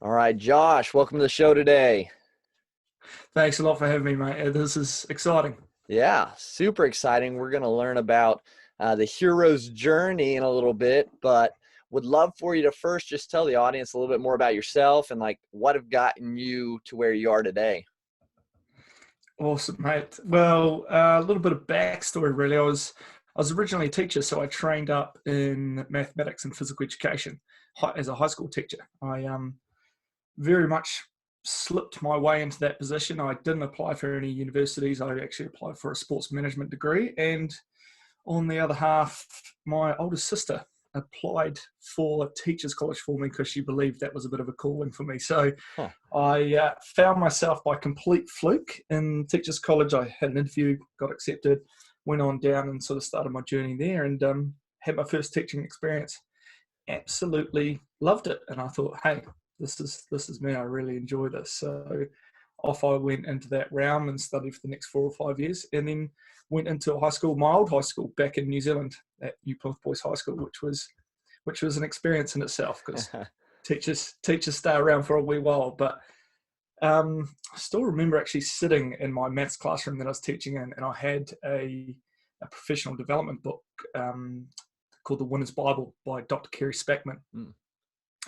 All right, Josh, welcome to the show today. Thanks a lot for having me, mate. This is exciting. Yeah, super exciting. We're going to learn about the hero's journey in a little bit, but would love for you to first just tell the audience a little bit more about yourself and like what have gotten you to where you are today. Awesome, mate. Well, a little bit of backstory, really. I was originally a teacher, so I trained up in mathematics and physical education as a high school teacher. I very much slipped my way into that position. I didn't apply for any universities. I actually applied for a sports management degree. And on the other half, my older sister applied for Teachers College for me because she believed that was a bit of a calling for me. So Huh. I found myself by complete fluke in Teachers College. I had an interview, got accepted, went on down and sort of started my journey there and had my first teaching experience. Absolutely loved it. And I thought, hey, this is me. I really enjoy this. So off I went into that realm and studied for the next 4 or 5 years, and then went into my old high school back in New Zealand at New Plymouth Boys High School, which was an experience in itself because teachers stay around for a wee while. But I still remember actually sitting in my maths classroom that I was teaching in, and I had a professional development book called The Winner's Bible by Dr. Kerry Spackman. Mm.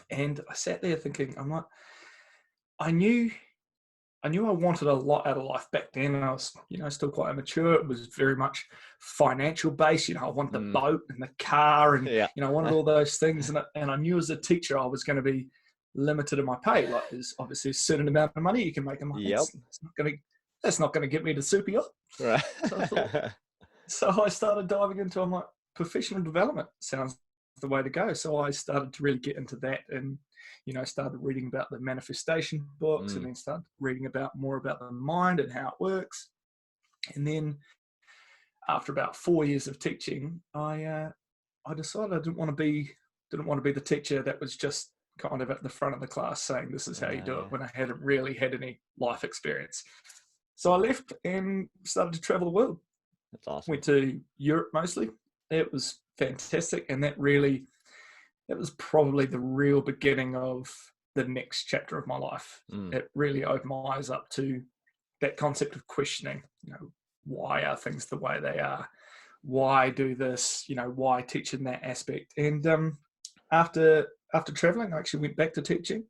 And I sat there thinking, I knew I wanted a lot out of life back then. I was, still quite immature. It was very much financial based. I wanted the boat and the car and, Yeah. I wanted all those things. And I knew as a teacher, I was going to be limited in my pay. Like there's obviously a certain amount of money you can make. I'm like, Yep. that's not going to get me to super yacht. Right. So I started diving into, I'm like, professional development sounds the way to go. So I started to really get into that and, started reading about the manifestation books and then started reading more about the mind and how it works. And then after about 4 years of teaching, I decided I didn't want to be the teacher that was just kind of at the front of the class saying this is how you do it when I hadn't really had any life experience. So I left and started to travel the world. That's awesome. Went to Europe mostly. It was fantastic, and that was probably the real beginning of the next chapter of my life. It really opened my eyes up to that concept of questioning, why are things the way they are? Why do this? Why teach in that aspect? And after traveling, I actually went back to teaching,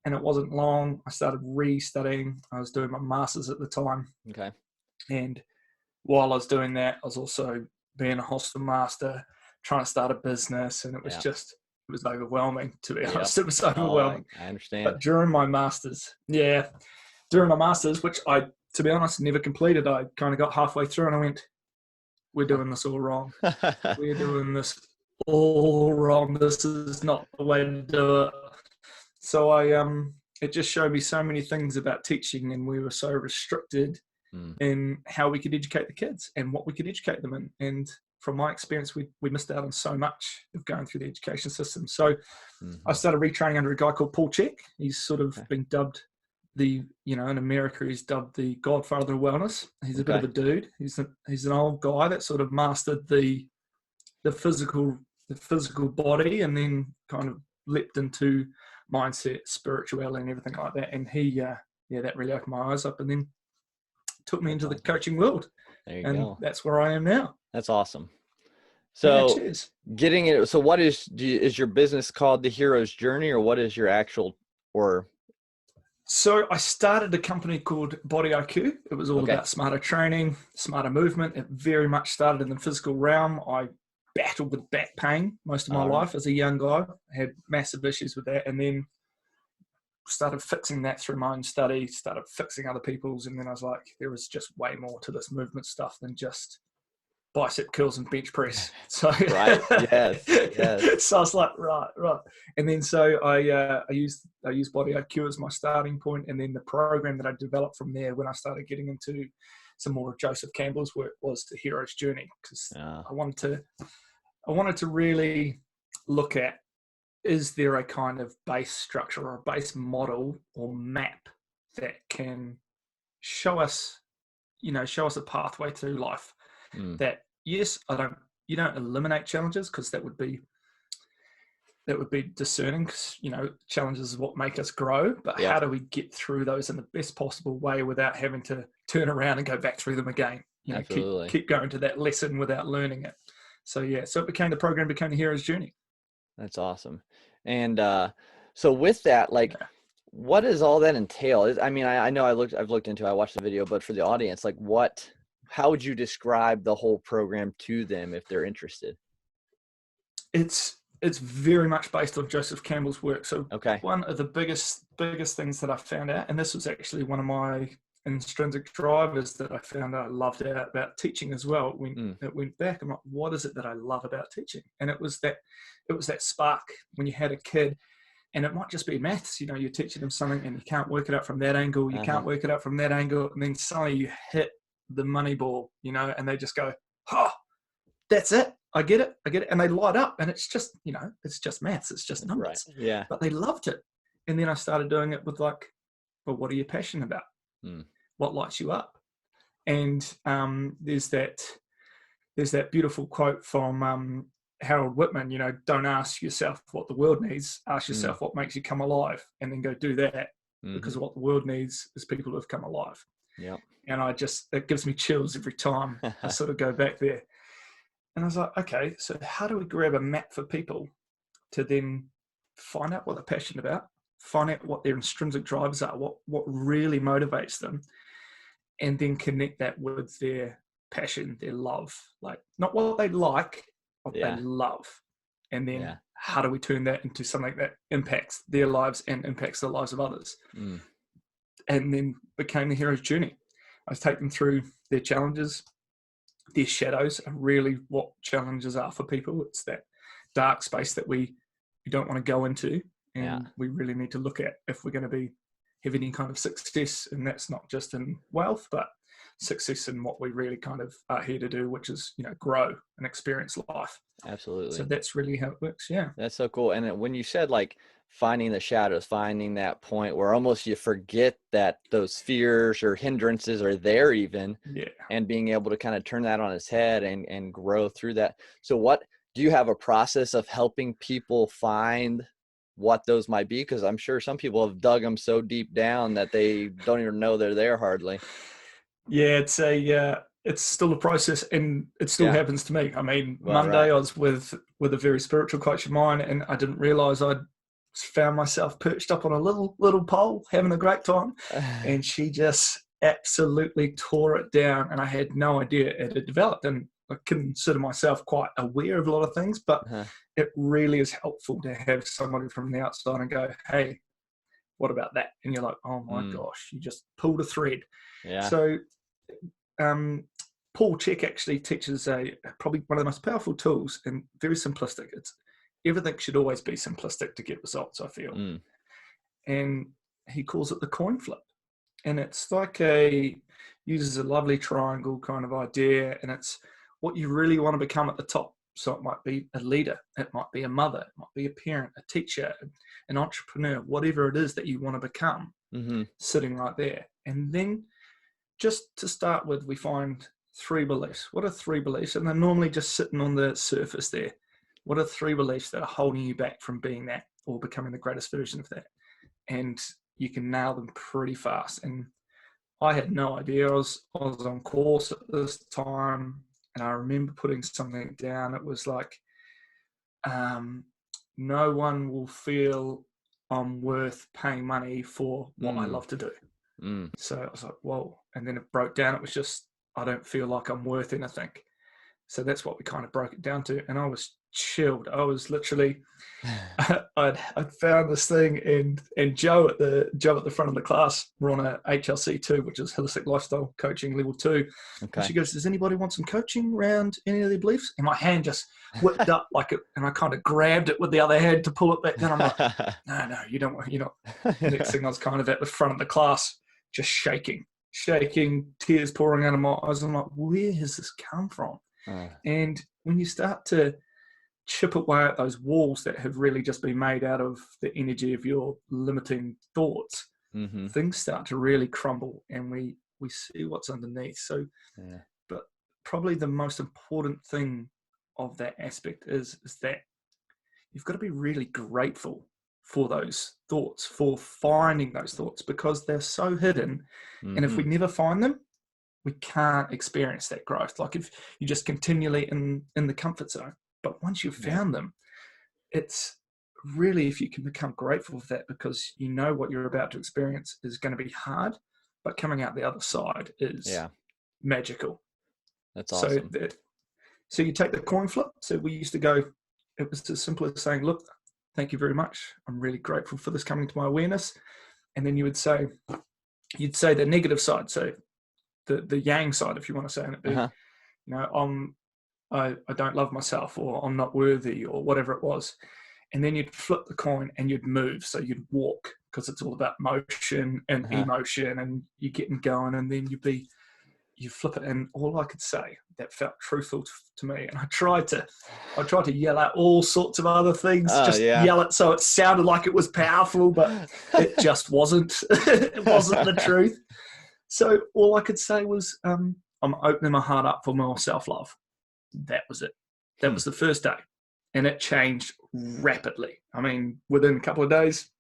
and it wasn't long. I started re-studying. I was doing my master's at the time. Okay. And while I was doing that, I was also being a hostel master, trying to start a business, and it was it was overwhelming, to be honest. It was overwhelming. I understand. But during my master's, which I, to be honest, never completed, I kind of got halfway through and I went, we're doing this all wrong. We're doing this all wrong. This is not the way to do it. So it just showed me so many things about teaching, and we were so restricted in how we could educate the kids and what we could educate them in. And from my experience, we missed out on so much of going through the education system. So I started retraining under a guy called Paul Check. He's sort of been dubbed in America, he's dubbed the Godfather of wellness. He's a bit of a dude. He's an old guy that sort of mastered the physical body, and then kind of leapt into mindset, spirituality, and everything like that. And he, that really opened my eyes up, and then took me into the coaching world. There you and go. That's where I am now. That's awesome. So getting it. So what is your business called The Hero's Journey, or what is your actual, or? So I started a company called Body IQ. It was all about smarter training, smarter movement. It very much started in the physical realm. I battled with back pain most of my life as a young guy. I had massive issues with that, and then started fixing that through my own study, started fixing other people's, and then I was like, there was just way more to this movement stuff than just bicep curls and bench press. So right, yes. So I was like, right. And then so I used Body IQ as my starting point, and then the program that I developed from there when I started getting into some more of Joseph Campbell's work was The Hero's Journey, because I wanted to really look at, is there a kind of base structure or a base model or map that can show us a pathway through life that, yes, you don't eliminate challenges, because that would be that would be discerning, because, challenges is what make us grow, but Yeah. how do we get through those in the best possible way without having to turn around and go back through them again? Absolutely. Keep going to that lesson without learning it. So the program became the hero's journey. That's awesome. And so with that, like, Yeah. what does all that entail? I mean, I know I've looked into, I watched the video, but for the audience, like how would you describe the whole program to them if they're interested? It's very much based on Joseph Campbell's work. So Okay. one of the biggest things that I found out, and this was actually one of my intrinsic drivers that I found out I loved out about teaching as well. It went back, I'm like, what is it that I love about teaching? And it was that spark when you had a kid, and it might just be maths. You're teaching them something and you can't work it out from that angle, you can't work it out from that angle, and then suddenly you hit the money ball, and they just go, oh, that's it. I get it. And they light up, and it's just, it's just maths. It's just numbers. Right. Yeah. But they loved it. And then I started doing it with like, well, what are you passionate about? What lights you up? And there's that beautiful quote from Harold Whitman, don't ask yourself what the world needs. Ask yourself what makes you come alive, and then go do that, because what the world needs is people who have come alive. Yeah. And it gives me chills every time I sort of go back there. And I was like, okay, so how do we grab a map for people to then find out what they're passionate about, find out what their intrinsic drivers are, what really motivates them, and then connect that with their passion, their love, like not what they like, what they love. And then how do we turn that into something that impacts their lives and impacts the lives of others? And then became the hero's journey. I take them through their challenges. Their shadows are really what challenges are for people. It's that dark space that we don't want to go into, and we really need to look at if we're going to have any kind of success. And that's not just in wealth, but success in what we really kind of are here to do, which is, grow and experience life. Absolutely. So that's really how it works. Yeah. That's so cool. And when you said like finding the shadows, finding that point where almost you forget that those fears or hindrances are there even, and being able to kind of turn that on its head and grow through that. So what do you have a process of helping people find what those might be? Because I'm sure some people have dug them so deep down that they don't even know they're there hardly. Yeah, it's still a process, and it still happens to me. I mean, Well, Monday I was with a very spiritual coach of mine, and I didn't realize I'd found myself perched up on a little pole having a great time, and she just absolutely tore it down, and I had no idea it had developed. And I consider myself quite aware of a lot of things, but it really is helpful to have somebody from the outside and go, hey, what about that? And you're like, oh my gosh, you just pulled a thread. So Paul Chek actually teaches probably one of the most powerful tools, and very simplistic. Everything should always be simplistic to get results, I feel. And he calls it the coin flip. And it's like uses a lovely triangle kind of idea, and it's what you really want to become at the top. So it might be a leader, it might be a mother, it might be a parent, a teacher, an entrepreneur, whatever it is that you want to become, sitting right there. And then just to start with, we find 3 beliefs. What are 3 beliefs? And they're normally just sitting on the surface there. What are 3 beliefs that are holding you back from being that or becoming the greatest version of that? And you can nail them pretty fast. And I had no idea. I was on course at this time, and I remember putting something down. It was like, no one will feel I'm worth paying money for what I love to do. So I was like, whoa. And then it broke down. It was just, I don't feel like I'm worth anything. So that's what we kind of broke it down to. And I was chilled. I was literally, I'd found this thing, and Joe at the front of the class, we're on a HLC2, which is Holistic Lifestyle Coaching Level 2. Okay. And she goes, does anybody want some coaching around any of their beliefs? And my hand just whipped up and I kind of grabbed it with the other hand to pull it back down. I'm like, no, you don't want, you're not. Next thing I was kind of at the front of the class, just shaking, tears pouring out of my eyes. I'm like, where has this come from? And when you start to chip away at those walls that have really just been made out of the energy of your limiting thoughts, things start to really crumble, and we see what's underneath. So, but probably the most important thing of that aspect is that, you've got to be really grateful for those thoughts, for finding those thoughts, because they're so hidden. And if we Mm-hmm. never find them, we can't experience that growth. Like if you just continually in the comfort zone. But once you've Yeah. found them, it's really, if you can become grateful for that, because you know what you're about to experience is going to be hard, but coming out the other side is Yeah. magical. That's So awesome. so you take the coin flip. So we used to go, it was as simple as saying, look, thank you very much. I'm really grateful for this coming to my awareness. And then you'd say the negative side. So the yang side, if you want to say, and it'd be, Uh-huh. I don't love myself, or I'm not worthy, or whatever it was. And then you'd flip the coin and you'd move. So you'd walk, because it's all about motion and Uh-huh. emotion, and you're getting going. And then you flip it, and all I could say that felt truthful to me. And I tried to yell out all sorts of other things, Oh, just yeah. yell it so it sounded like it was powerful, but it just wasn't. It wasn't the truth. So all I could say was, I'm opening my heart up for more self-love. That was it. That Hmm. was the first day. And it changed rapidly. I mean, within a couple of days,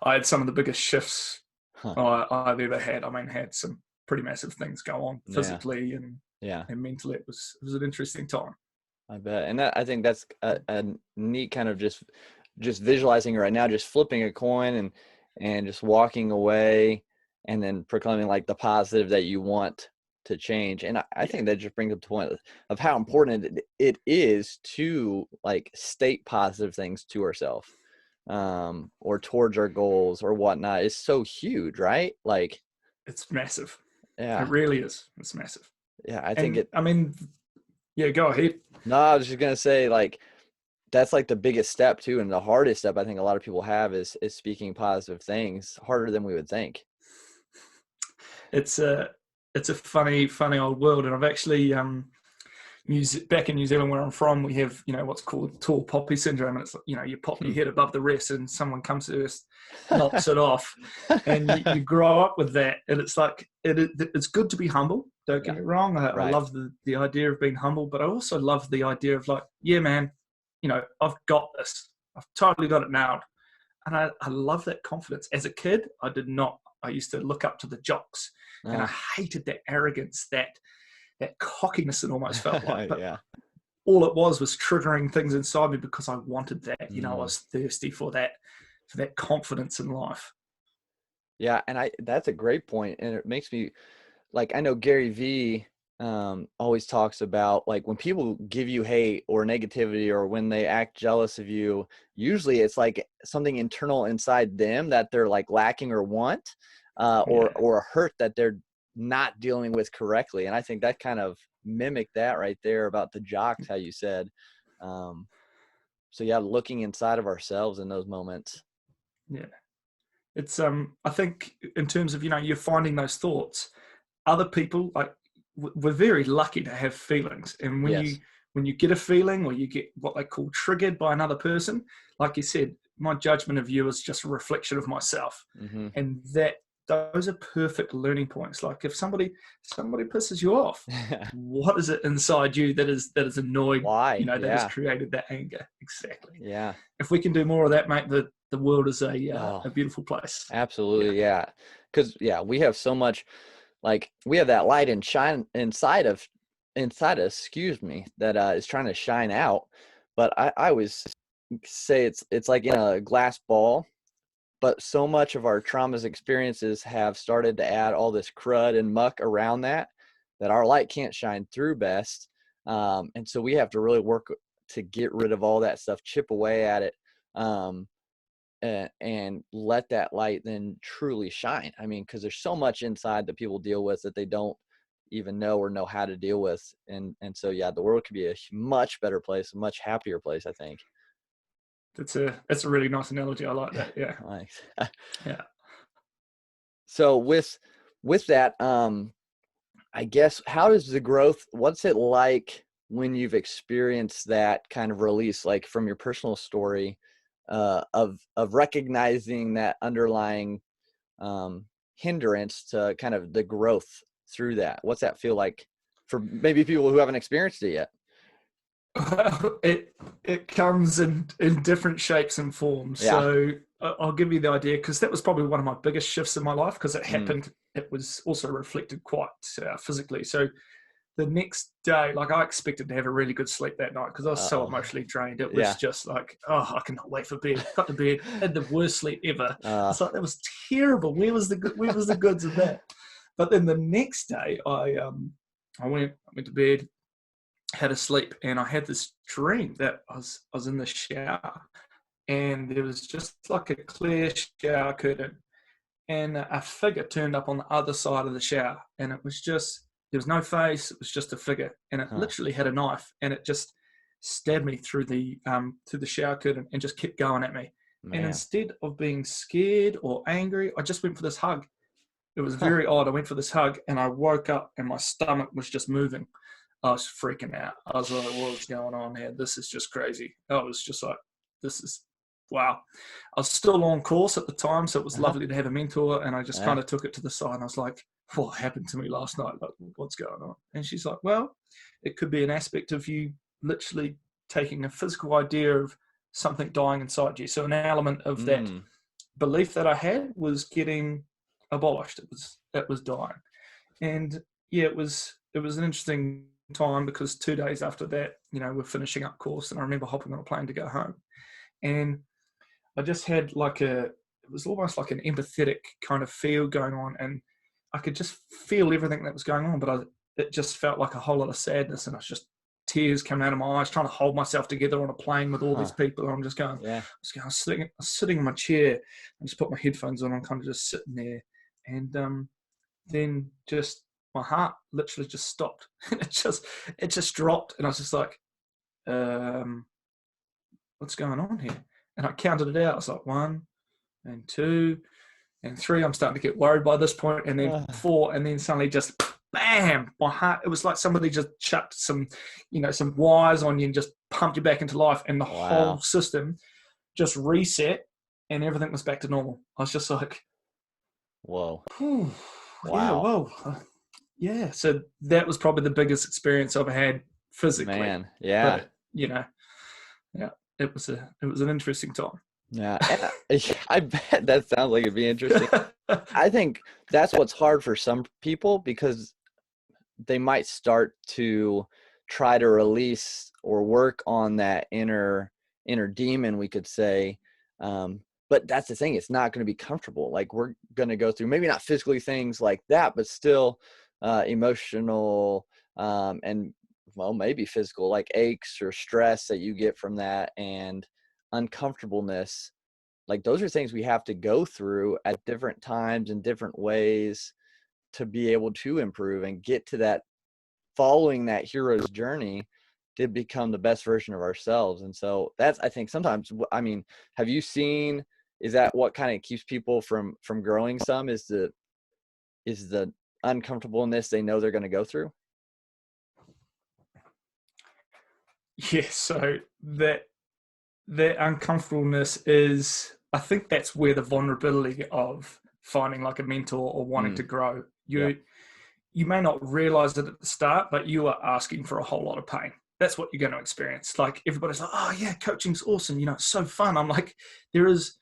I had some of the biggest shifts Huh. I've ever had. I mean, had some pretty massive things go on Yeah. physically and Yeah. mentally. It was an interesting time. I bet. And I think that's a neat kind of just visualizing it right now, just flipping a coin and just walking away and then proclaiming like the positive that you want to change. And I Yeah, think that just brings up the point of how important it is to like state positive things to ourselves, or towards our goals or whatnot. It's so huge, right? Like, it's massive. It yeah, really is. It's massive. yeah, I think And it, I mean, yeah, go ahead. no, I was just going to say like, that's like the biggest step too, and the hardest step I think a lot of people have is speaking positive things, harder than we would think. It's a funny old world, and I've actually back in New Zealand where I'm from, we have what's called tall poppy syndrome, and it's you pop Hmm. your head above the rest, and someone comes to us, knocks it off, and you grow up with that, and it's like it's good to be humble. Don't get Yeah, me wrong, I right. love the idea of being humble, but I also love the idea of like, yeah, man, I've got this. I've totally got it nailed, and I love that confidence. As a kid, I did not. I used to look up to the jocks, and Uh, I hated that arrogance, that cockiness it almost felt like. But yeah. all it was triggering things inside me because I wanted that. I Mm. was thirsty for that confidence in life. Yeah, and that's a great point, and it makes me like, I know Gary V always talks about like when people give you hate or negativity or when they act jealous of you, usually it's like something internal inside them that they're like lacking or want, Yeah, or a hurt that they're not dealing with correctly. And I think that kind of mimicked that right there about the jocks, how you said. Um, so yeah, looking inside of ourselves in those moments. yeah. It's I think in terms of you're finding those thoughts, other people like we're very lucky to have feelings, and Yes. when you get a feeling or you get what they call triggered by another person, like you said, my judgment of you is just a reflection of myself, Mm-hmm. and those are perfect learning points. Like if somebody pisses you off, what is it inside you that is annoyed, Why? that has Yeah. created that anger? Exactly. Yeah. If we can do more of that, mate, the world is Oh, a beautiful place. Yeah. absolutely. Yeah. Because yeah, we have so much, like we have that light and shine inside us, excuse me, that is trying to shine out. But I always say it's like in a glass ball, but so much of our traumas experiences have started to add all this crud and muck around that our light can't shine through best. And so we have to really work to get rid of all that stuff, chip away at it. Um, and let that light then truly shine. I mean, because there's so much inside that people deal with that they don't even know or know how to deal with. And so yeah, the world could be a much better place, a much happier place, I think. That's a really nice analogy. I like that. Yeah. Like, Yeah. so with that, I guess, how does the growth, what's it like when you've experienced that kind of release, like from your personal story, of recognizing that underlying hindrance to kind of the growth through that? What's that feel like for maybe people who haven't experienced it yet? It comes in different shapes and forms. Yeah. So I'll give you the idea, because that was probably one of my biggest shifts in my life, because it Mm. happened. It was also reflected quite physically. So the next day, like, I expected to have a really good sleep that night because I was so Uh-oh. emotionally drained. It was Yeah. just like, oh, I cannot wait for bed. Got to bed, had the worst sleep ever. Uh, It's like, that was terrible. Where was the goods of that? But then the next day, I went to bed, had a sleep, and I had this dream that I was in the shower, and there was just like a clear shower curtain, and a figure turned up on the other side of the shower, and it was just, there was no face, it was just a figure, and it huh. literally had a knife, and it just stabbed me through the shower curtain and just kept going at me. And Man. instead of being scared or angry, I just went for this hug. It was Huh. very odd. I went for this hug, and I woke up and my stomach was just moving. I was freaking out. I was like, what's going on here? This is just crazy. I was just like, this is, wow. I was still on course at the time, so it was Uh-huh. lovely to have a mentor. And I just Yeah. kind of took it to the side. And I was like, what happened to me last night? Like, what's going on? And she's like, well, it could be an aspect of you literally taking a physical idea of something dying inside you. So an element of that Mm. belief that I had was getting abolished. It was dying. And yeah, it was an interesting time, because 2 days after that, we're finishing up course, and I remember hopping on a plane to go home. And I just had like it was almost like an empathetic kind of feel going on, and I could just feel everything that was going on, but it just felt like a whole lot of sadness, and I was just tears coming out of my eyes, trying to hold myself together on a plane with all these Huh. people. And I'm just going, Yeah. I was sitting in my chair and just put my headphones on. I'm kind of just sitting there, and then just my heart literally just stopped. It just dropped, and I was just like, um, what's going on here? And I counted it out. I was like, 1 and 2 and 3. I'm starting to get worried by this point, and then 4, and then suddenly just bam, my heart. It was like somebody just chucked some wires on you and just pumped you back into life, and the whole Wow. system just reset, and everything was back to normal. I was just like, Whoa. whew, yeah, Wow. whoa. Yeah, so that was probably the biggest experience I've had physically, Man. Yeah. but yeah, it was an interesting time. Yeah. And I bet that sounds like it'd be interesting. I think that's what's hard for some people, because they might start to try to release or work on that inner demon, we could say. But that's the thing, it's not going to be comfortable. Like, we're going to go through maybe not physically things like that, but still emotional, and well, maybe physical, like aches or stress that you get from that, and uncomfortableness. Like, those are things we have to go through at different times in different ways to be able to improve and get to that, following that hero's journey to become the best version of ourselves. And so that's, I think sometimes, I mean, have you seen, is that what kind of keeps people from growing some, is the uncomfortableness they know they're going to go through? Yeah, so that uncomfortableness is, I think that's where the vulnerability of finding like a mentor or wanting Mm, to grow. yep. You may not realize it at the start, but you are asking for a whole lot of pain. That's what you're going to experience. Like, everybody's like, oh yeah, coaching's awesome, it's so fun. I'm like, there is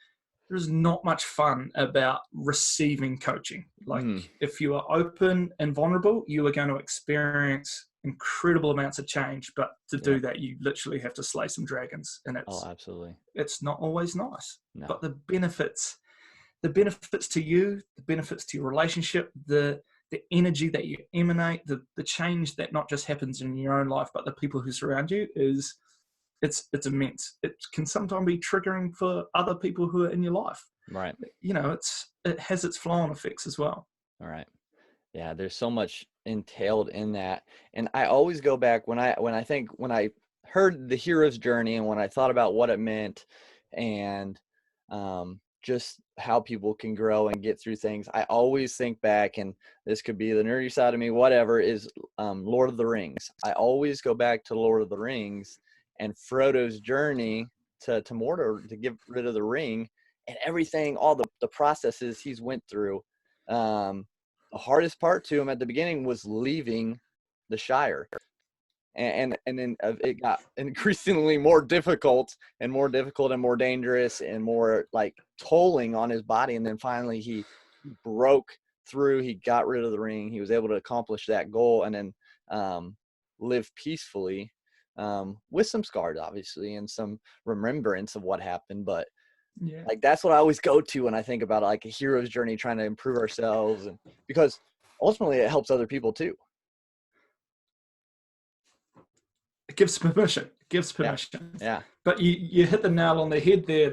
not much fun about receiving coaching. Like, Mm, if you are open and vulnerable, you are going to experience incredible amounts of change. But to do yep. that, you literally have to slay some dragons, and Oh, it's absolutely. it's not always nice. No. But the benefits to you, the benefits to your relationship, the energy that you emanate, the change that not just happens in your own life, but the people who surround you, it's immense. It can sometimes be triggering for other people who are in your life. Right. It has its flow-on effects as well. All right. Yeah, there's so much entailed in that. And I always go back when I heard the hero's journey, and when I thought about what it meant, and just how people can grow and get through things, I always think back, and this could be the nerdy side of me, whatever, is Lord of the Rings. I always go back to Lord of the Rings and Frodo's journey to Mordor to get rid of the ring, and everything, all the processes he's went through. The hardest part to him at the beginning was leaving the Shire. and then it got increasingly more difficult and more difficult and more dangerous and more like tolling on his body. And then finally he broke through, he got rid of the ring, he was able to accomplish that goal, and then live peacefully, with some scars obviously and some remembrance of what happened. But Yeah. like that's what I always go to when I think about like a hero's journey, trying to improve ourselves, and because ultimately it helps other people too. It gives permission. It gives Yeah. permission. Yeah. But you hit the nail on the head there.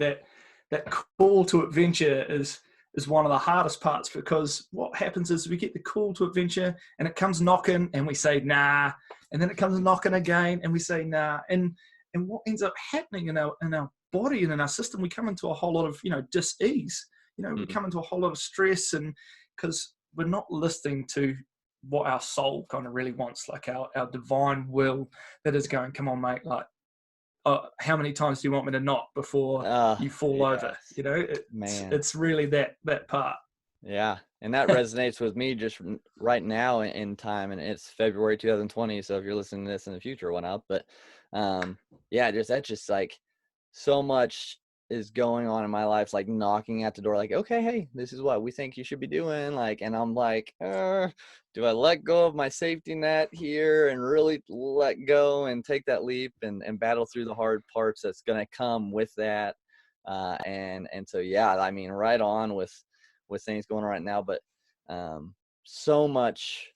That call to adventure is one of the hardest parts, because what happens is we get the call to adventure and it comes knocking and we say nah, and then it comes knocking again and we say nah, and what ends up happening in our body and in our system, we come into a whole lot of dis-ease. We come into a whole lot of stress, and because we're not listening to what our soul kind of really wants, like our divine will that is going, come on mate, like how many times do you want me to knock before you fall over? Yes. Man. It's really that part. Yeah. And that resonates with me just right now in time. And it's February 2020. So if you're listening to this in the future, went out. But yeah, that's just like so much is going on in my life, like knocking at the door, like, okay, hey, this is what we think you should be doing. Like, and I'm like, do I let go of my safety net here and really let go and take that leap and battle through the hard parts that's going to come with that? And so, yeah, I mean, right on with things going on right now, but so much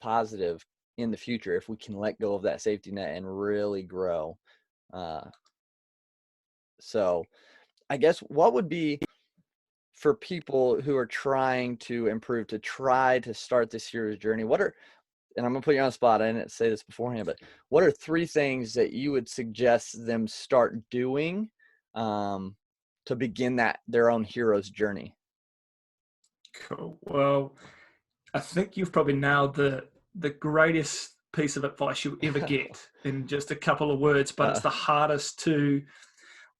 positive in the future if we can let go of that safety net and really grow. So I guess what would be for people who are trying to improve, to try to start this hero's journey, and I'm gonna put you on the spot, I didn't say this beforehand, but what are 3 things that you would suggest them start doing to begin their own hero's journey? Cool. Well, I think you've probably nailed the greatest piece of advice you'll ever get in just a couple of words, but it's the hardest to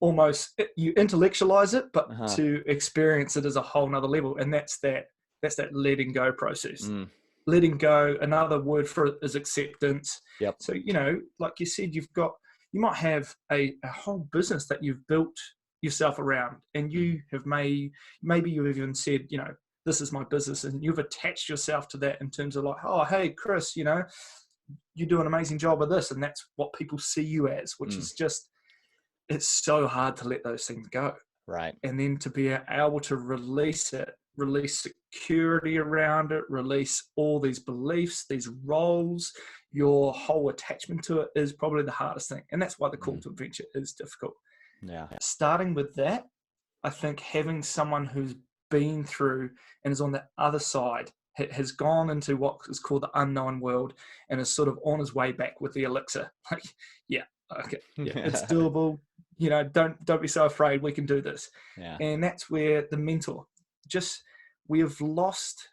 almost, you intellectualize it, but to experience it as a whole nother level. And that's that letting go process. Letting go, another word for it is acceptance. Yep. So, like you said, you might have a whole business that you've built yourself around, and you have maybe you've even said, this is my business, and you've attached yourself to that in terms of like, oh, hey, Chris, you do an amazing job of this, and that's what people see you as, which is just, it's so hard to let those things go. Right. And then to be able to release it, release security around it, release all these beliefs, these roles, your whole attachment to it is probably the hardest thing. And that's why the call to adventure is difficult. Yeah. Starting with that, I think having someone who's been through and is on the other side, has gone into what is called the unknown world, and is sort of on his way back with the elixir. Like, yeah, okay, yeah, it's doable. Don't be so afraid. We can do this. Yeah. And that's where the mentor, we have lost.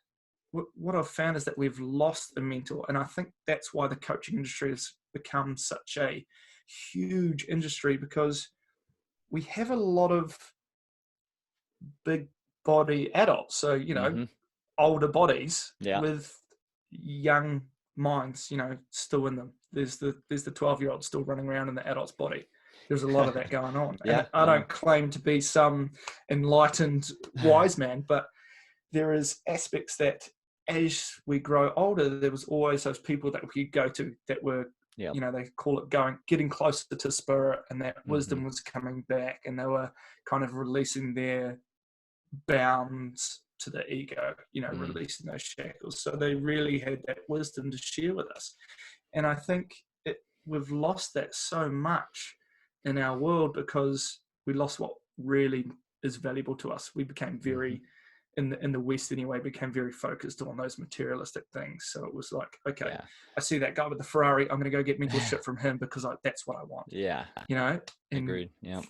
What I've found is that we've lost a mentor, and I think that's why the coaching industry has become such a huge industry, because we have a lot of big body adults. So older bodies with young minds, still in them. There's the 12-year-old still running around in the adult's body. There's a lot of that going on. And I don't claim to be some enlightened wise man, but there is aspects that as we grow older, there was always those people that we could go to that were, they call it getting closer to spirit, and that wisdom was coming back, and they were kind of releasing their bounds to the ego, releasing those shackles. So they really had that wisdom to share with us. And I think we've lost that so much in our world, because we lost what really is valuable to us. We became very, in the West anyway, became very focused on those materialistic things. So it was like, okay, I see that guy with the Ferrari, I'm going to go get mentorship from him because that's what I want. Yeah. And agreed. Yeah.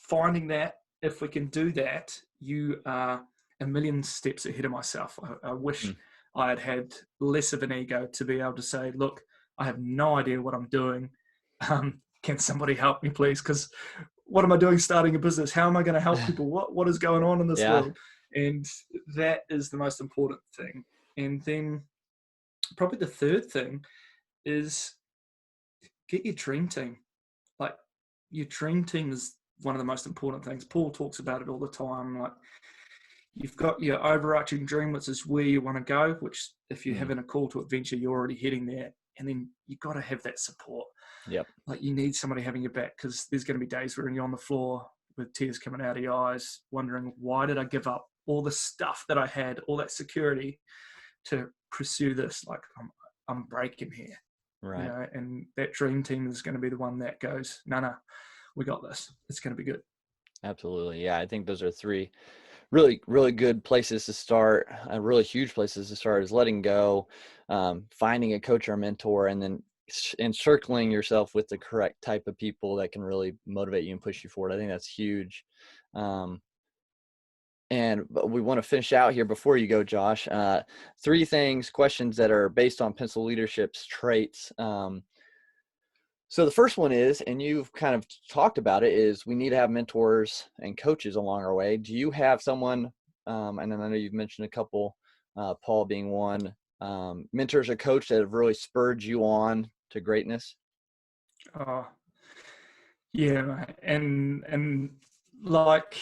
Finding that, if we can do that, you are a million steps ahead of myself. I wish I had less of an ego to be able to say, look, I have no idea what I'm doing. Can somebody help me, please? Because what am I doing starting a business? How am I going to help people? What is going on in this world? And that is the most important thing. And then probably the third thing is get your dream team. Like, your dream team is one of the most important things. Paul talks about it all the time. Like, you've got your overarching dream, which is where you want to go, which if you're Mm. having a call to adventure, you're already heading there. And then you've got to have that support. Yep. Like, you need somebody having your back, because there's going to be days where you're on the floor with tears coming out of your eyes, wondering, why did I give up all the stuff that I had, all that security to pursue this? Like, I'm breaking here, Right. you know, and that dream team is going to be the one that goes, no, we got this. It's going to be good. Absolutely. Yeah. I think those are three really, really good places to start, really huge places to start, is letting go, finding a coach or mentor, and then encircling yourself with the correct type of people that can really motivate you and push you forward. I think that's huge. And we want to finish out here before you go, Josh. Three questions that are based on Pencil Leadership's traits. So the first one is, and you've kind of talked about it, is we need to have mentors and coaches along our way. Do you have someone, and then I know you've mentioned a couple, Paul being one, mentors or coach that have really spurred you on to greatness? Yeah, and like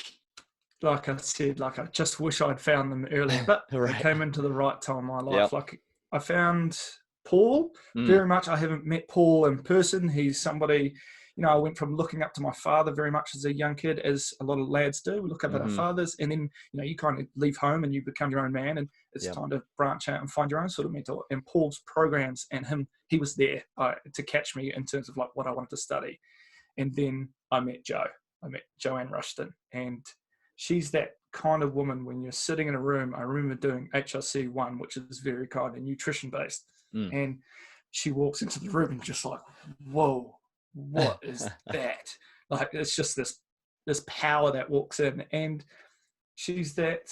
I said, like, I just wish I'd found them earlier, but they Right. came into the right time in my life. Yep. Like, I found Paul very much. I haven't met Paul in person. He's somebody, you know, I went from looking up to my father very much as a young kid, as a lot of lads do. We look up at our fathers, and then, you know, you kind of leave home and you become your own man, and it's Yep. time to branch out and find your own sort of mentor. And Paul's programs and him, he was there to catch me in terms of like what I wanted to study. And then I met Joanne Rushton, and she's that kind of woman when you're sitting in a room. I remember doing HRC 1, which is very kind of nutrition based. And she walks into the room and just like, whoa, what is that? Like, it's just this power that walks in. And she's that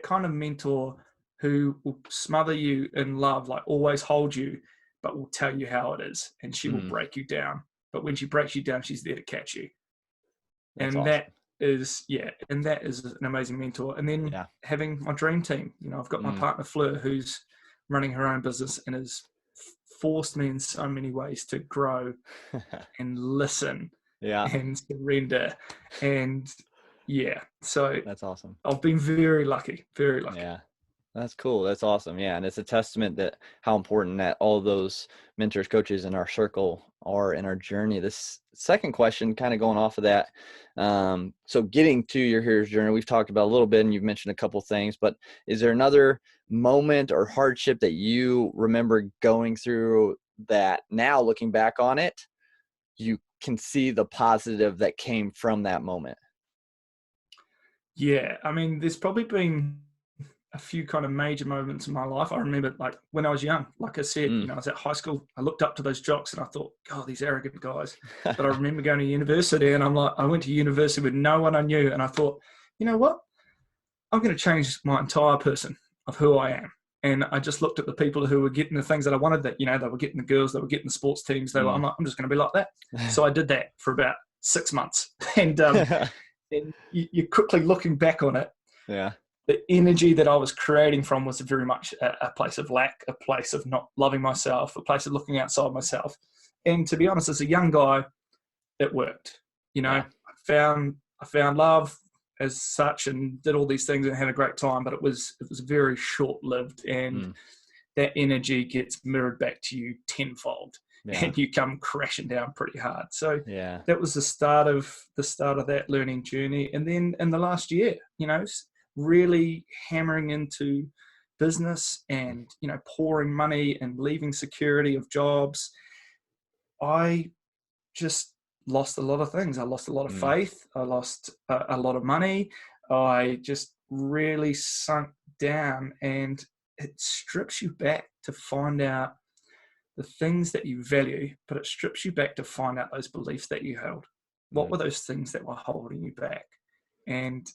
kind of mentor who will smother you in love, like always hold you, but will tell you how it is. And she will break you down. But when she breaks you down, she's there to catch you. That's And awesome. that is an amazing mentor. And then having my dream team, you know, I've got my partner Fleur, who's running her own business and has forced me in so many ways to grow and listen and surrender. And so That's awesome. I've been very lucky. Yeah. That's cool. That's awesome. Yeah. And it's a testament that how important that all those mentors, coaches in our circle are in our journey. This second question, kind of going off of that. So getting to your hero's journey, we've talked about a little bit and you've mentioned a couple things, but is there another moment or hardship that you remember going through that now looking back on it, you can see the positive that came from that moment? Yeah. I mean, there's probably been a few kind of major moments in my life. I remember, like, when I was young, like I said, you know, I was at high school, I looked up to those jocks and I thought, God, these arrogant guys. But I remember going to university, and I went to university with no one I knew, and I thought, you know what? I'm going to change my entire person of who I am. And I just looked at the people who were getting the things that I wanted, that, you know, they were getting the girls, they were getting the sports teams. I'm like, I'm just going to be like that. So I did that for about 6 months. And you quickly looking back on it, the energy that I was creating from was very much a place of lack, a place of not loving myself, a place of looking outside myself. And to be honest, as a young guy, it worked. You know, I found love as such and did all these things and had a great time, but it was very short-lived, and that energy gets mirrored back to you tenfold. And you come crashing down pretty hard. So that was the start of that learning journey. And then in the last year, you know, really hammering into business and, you know, pouring money and leaving security of jobs, I just lost a lot of things. I lost a lot of faith. I lost a lot of money. I just really sunk down, and it strips you back to find out the things that you value, but it strips you back to find out those beliefs that you held. What were those things that were holding you back? And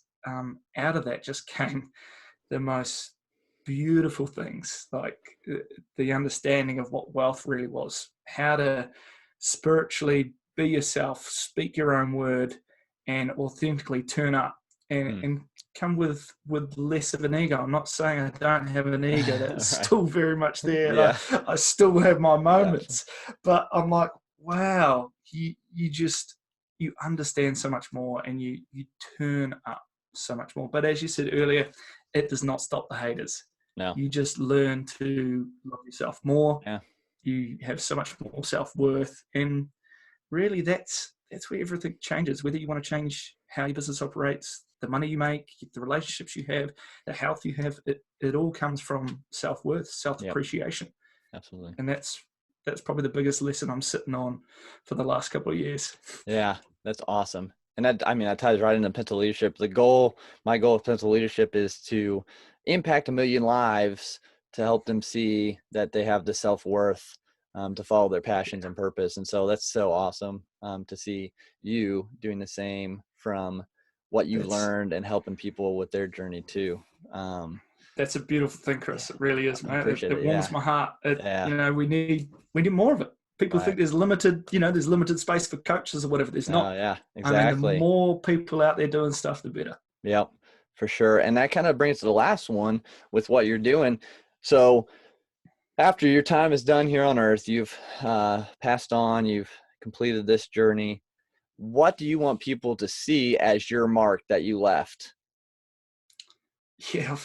out of that just came the most beautiful things, like the understanding of what wealth really was, how to spiritually be yourself, speak your own word, and authentically turn up and, Hmm. and come with less of an ego. I'm not saying I don't have an ego. That's Right. still very much there. And Yeah. I still have my Gotcha. moments, but I'm like, wow, you understand so much more, and you turn up so much more. But as you said earlier, it does not stop the haters. No. You just learn to love yourself more. Yeah. You have so much more self-worth, and really that's where everything changes. Whether you want to change how your business operates, the money you make, the relationships you have, the health you have, it all comes from self-worth, Yep. self-appreciation. Absolutely. And that's probably the biggest lesson I'm sitting on for the last couple of years. Yeah, that's awesome. And that, I mean, that ties right into Pencil Leadership. My goal with Pencil Leadership is to impact 1 million lives, to help them see that they have the self-worth to follow their passions and purpose. And so that's so awesome to see you doing the same from what you've that's learned and helping people with their journey too. that's a beautiful thing, Yeah, Chris. It really is, I man. it, appreciate it it. warms Yeah. my heart. Yeah. We need more of it. People Right. think there's limited space for coaches or whatever. There's Oh not. yeah, I mean, the exactly. more people out there doing stuff, the better. Yep, for sure. And that kind of brings to the last one with what you're doing. So after your time is done here on earth, you've passed on, you've completed this journey. What do you want people to see as your mark that you left? Yeah,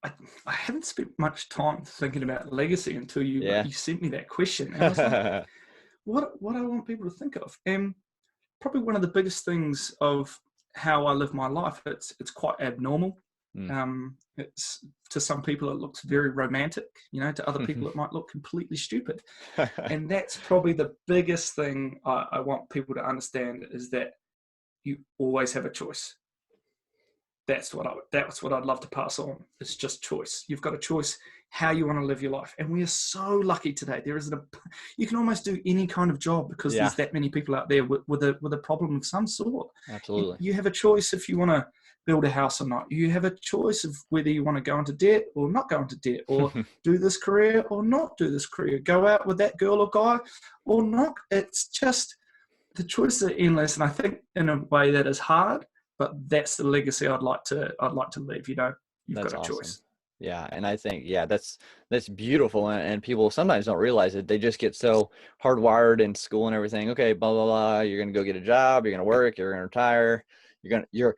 I, I haven't spent much time thinking about legacy until Yeah. you sent me that question, and I was like, what I want people to think of, and probably one of the biggest things of how I live my life. It's quite abnormal. Mm. It's to some people it looks very romantic. To other people it might look completely stupid, and that's probably the biggest thing I want people to understand is that you always have a choice. That's what I'd love to pass on. It's just choice. You've got a choice how you want to live your life, and we are so lucky today. You can almost do any kind of job because Yeah, there's that many people out there with a problem of some sort. absolutely. You have a choice if you want to build a house or not. You have a choice of whether you want to go into debt or not go into debt, or do this career or not do this career, go out with that girl or guy or not. It's just the choices are endless, and I think in a way that is hard, but that's the legacy I'd like to leave. You've That's got a awesome. choice. Yeah, and I think that's beautiful, and people sometimes don't realize it. They just get so hardwired in school and everything. Okay, blah blah blah. You're gonna go get a job. You're gonna work. You're gonna retire. I Yeah.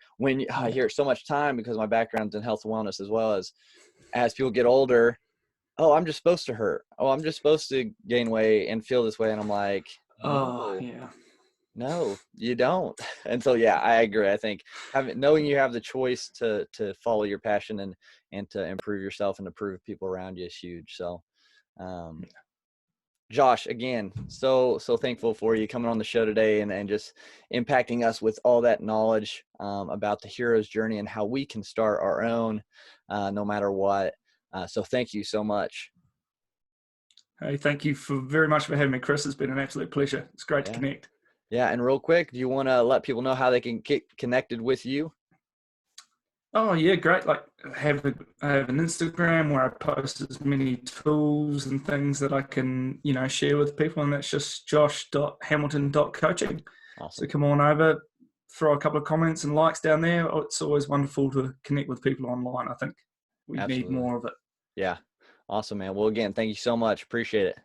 hear it so much time because my background's in health and wellness as people get older. Oh, I'm just supposed to hurt. Oh, I'm just supposed to gain weight and feel this way. And I'm like, Oh no, yeah. no, you don't. And so, yeah, I agree. I think knowing you have the choice to follow your passion and to improve yourself and improve people around you is huge. So, um, Josh, again, so thankful for you coming on the show today and just impacting us with all that knowledge about the hero's journey and how we can start our own, no matter what. So thank you so much. Hey, thank you very much for having me, Chris. It's been an absolute pleasure. It's great to Yeah. connect. Yeah. And real quick, do you want to let people know how they can get connected with you? Oh yeah, great. Like I have an Instagram where I post as many tools and things that I can, share with people, and that's just josh.hamilton.coaching. So Awesome. come on over, throw a couple of comments and likes down there. It's always wonderful to connect with people online. I think we need Absolutely. more of it. Yeah. Awesome, man. Well, again, thank you so much. Appreciate it.